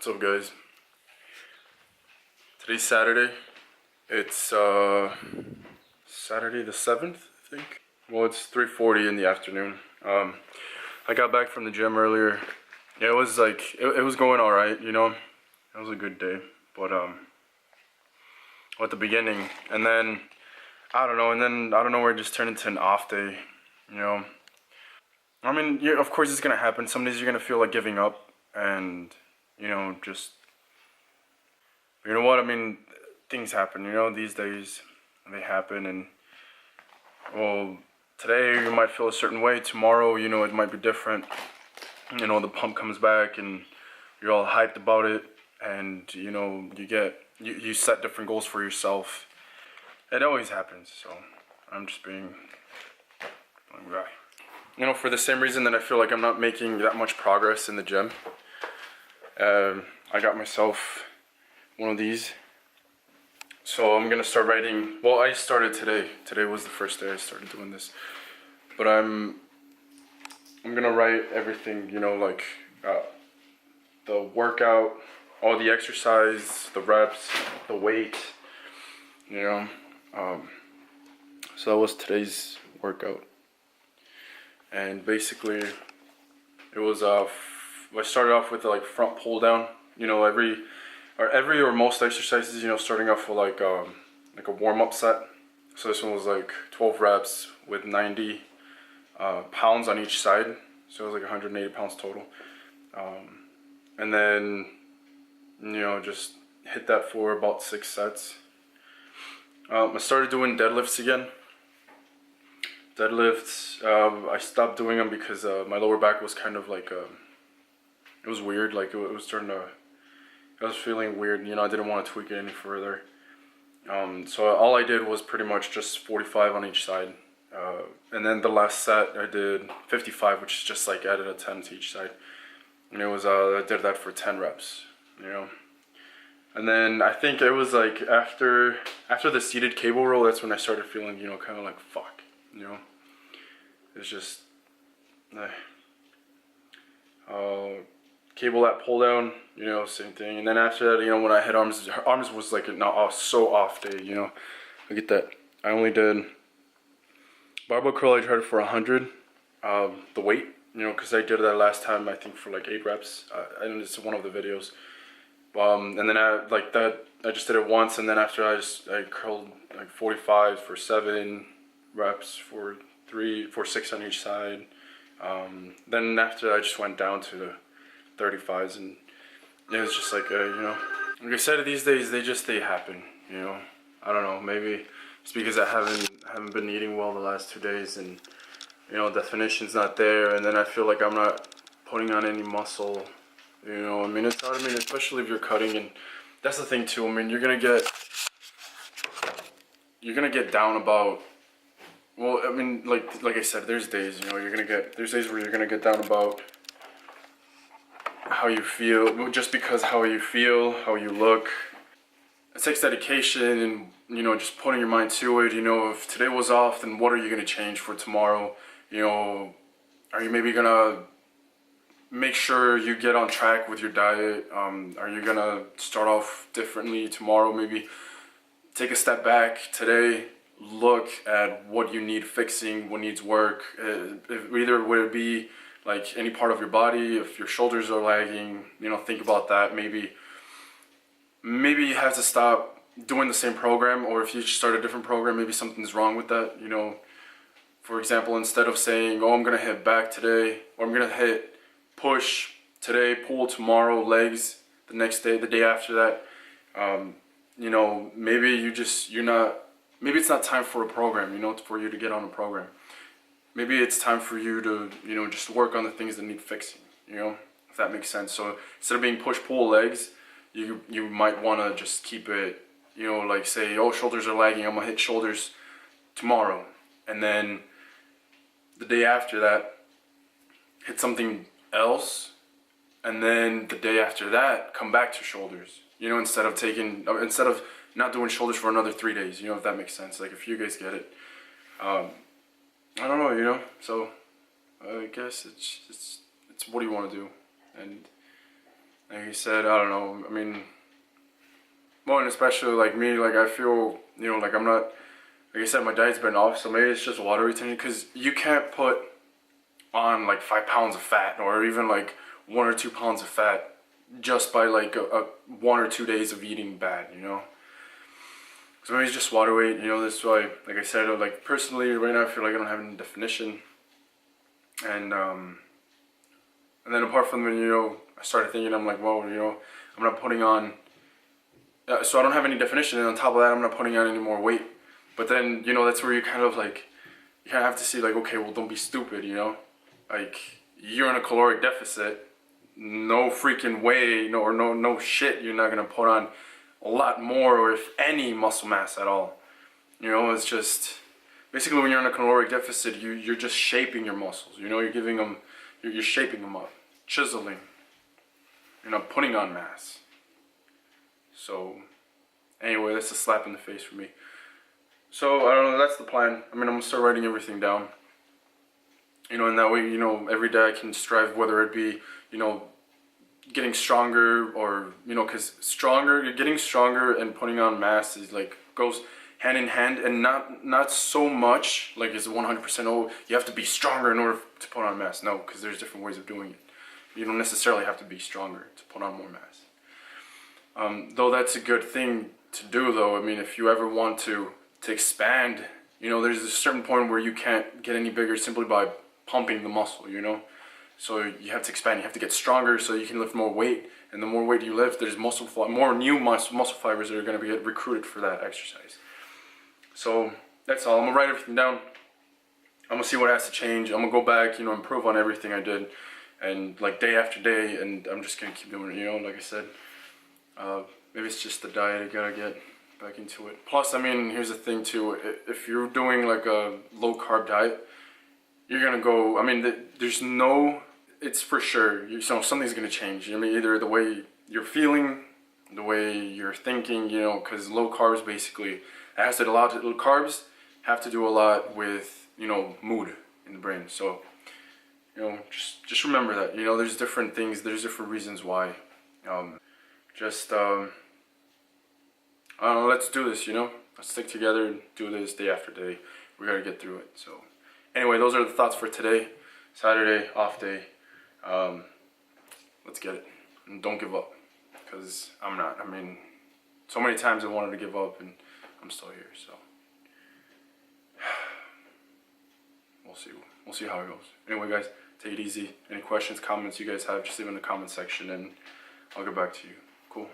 What's up, guys? Today's Saturday. It's Saturday the 7th, I think. Well, it's 3:40 in the afternoon. I got back from the gym earlier. Yeah, it was like it was going all right, you know. It was a good day, but at the beginning, and then I don't know where it just turned into an off day, you know. I mean, yeah, of course it's gonna happen. Some days you're gonna feel like giving up, and you know, just you know what I mean. Things happen, you know. These days, they happen, and well, today you might feel a certain way. Tomorrow, you know, it might be different. You know, the pump comes back, and you're all hyped about it, and you know, you set different goals for yourself. It always happens. So I'm just being a guy. You know, for the same reason that I feel like I'm not making that much progress in the gym. I got myself one of these. So I'm gonna start writing. Well, I started today. Today was the first day I started doing this. But I'm gonna write everything, you know, like the workout, all the exercise, the reps, the weight, you know. So that was today's workout. And basically, it was I started off with like front pull down. You know, every or most exercises, you know, starting off with like a warm up set. So this one was like 12 reps with 90 pounds on each side. So it was like 180 pounds total. And then, you know, just hit that for about 6 sets. I started doing deadlifts again. Deadlifts, I stopped doing them because my lower back was kind of like, it was weird, like it was starting to, I was feeling weird, you know, I didn't want to tweak it any further. So all I did was pretty much just 45 on each side. And then the last set I did 55, which is just like added a 10 to each side. And it was, I did that for 10 reps, you know. And then I think it was like after the seated cable row, that's when I started feeling, you know, kind of like fuck, you know. It's just, cable lat pull down, you know, same thing. And then after that, you know, when I had arms was like a so off day, you know. Look at that. I only did barbell curl. I tried for 100. The weight, you know, because I did that last time, I think for like 8 reps. And it's one of the videos. And then I just did it once, and then after I curled like 45 for 7 reps for 6 on each side. Then after I just went down to the 35s, and it was just like, you know, like I said, these days they happen, you know. I don't know, maybe it's because I haven't been eating well the last 2 days, and you know, definition's not there, and then I feel like I'm not putting on any muscle, you know. I mean, it's hard. I mean, especially if you're cutting, and that's the thing too. I mean, you're gonna get down about. Well, I mean, like I said, there's days, you know, there's days where you're gonna get down about how you feel, just because how you feel, how you look. It takes dedication and, you know, just putting your mind to it. You know, if today was off, then what are you gonna change for tomorrow? You know, are you maybe gonna make sure you get on track with your diet? Are you gonna start off differently tomorrow? Maybe take a step back today, look at what you need fixing, what needs work. Either would it be like any part of your body, if your shoulders are lagging, you know, think about that. Maybe you have to stop doing the same program, or if you start a different program, maybe something's wrong with that, you know. For example, instead of saying, oh, I'm gonna hit back today, or I'm gonna hit push today, pull tomorrow, legs the next day, the day after that, you know, maybe maybe it's not time for a program, you know, for you to get on a program. Maybe it's time for you to, you know, just work on the things that need fixing, you know, if that makes sense. So instead of being push, pull, legs, you might want to just keep it, you know, like say, oh, shoulders are lagging, I'm gonna hit shoulders tomorrow, and then the day after that, hit something else, and then the day after that, come back to shoulders. You know, instead of not doing shoulders for another 3 days. You know, if that makes sense. Like, if you guys get it. I don't know, you know. So I guess it's what do you want to do, and like you said, I don't know. I mean, well, and especially like me, like I feel, like I'm not, like I said, my diet's been off, so maybe it's just water retention, because you can't put on like 5 pounds of fat or even like 1 or 2 pounds of fat just by like a 1 or 2 days of eating bad, So maybe it's just water weight, that's why, like I said, like personally right now I feel like I don't have any definition. And then apart from that, I started thinking, I'm like, well, I'm not putting on, so I don't have any definition, and on top of that, I'm not putting on any more weight. But then, that's where you kind of like, you kind of have to see like, okay, well, don't be stupid, like you're in a caloric deficit, no freaking way, no shit, you're not gonna put on a lot more, or if any muscle mass at all. It's just basically when you're in a caloric deficit, you're just shaping your muscles. You're giving them, you're shaping them up, chiseling. You're not putting on mass. So anyway, that's a slap in the face for me. So I don't know. That's the plan. I mean, I'm gonna start writing everything down. And that way, every day I can strive, whether it be, getting stronger, or because getting stronger and putting on mass is like goes hand in hand, and not so much like it's 100%. Oh, you have to be stronger in order to put on mass. No, because there's different ways of doing it. You don't necessarily have to be stronger to put on more mass. Though that's a good thing to do, though. I mean, if you ever want to expand, there's a certain point where you can't get any bigger simply by pumping the muscle, So you have to expand, you have to get stronger so you can lift more weight. And the more weight you lift, there's more new muscle fibers that are going to be recruited for that exercise. So that's all. I'm going to write everything down. I'm going to see what has to change. I'm going to go back, improve on everything I did. And like day after day, and I'm just going to keep doing it, like I said. Maybe it's just the diet, I got to get back into it. Plus, I mean, here's the thing too. If you're doing like a low carb diet, you're gonna go, I mean, there's no, it's for sure, something's gonna change. I mean, either the way you're feeling, the way you're thinking, because low carbs basically, low carbs have to do a lot with, mood in the brain. So, just remember that, there's different things, there's different reasons why. Let's do this, let's stick together and do this day after day. We gotta get through it, so. Anyway, those are the thoughts for today. Saturday, off day. Let's get it. And don't give up. Because I'm not. I mean, so many times I wanted to give up, and I'm still here. So we'll see. We'll see how it goes. Anyway, guys, take it easy. Any questions, comments you guys have, just leave in the comment section, and I'll get back to you. Cool.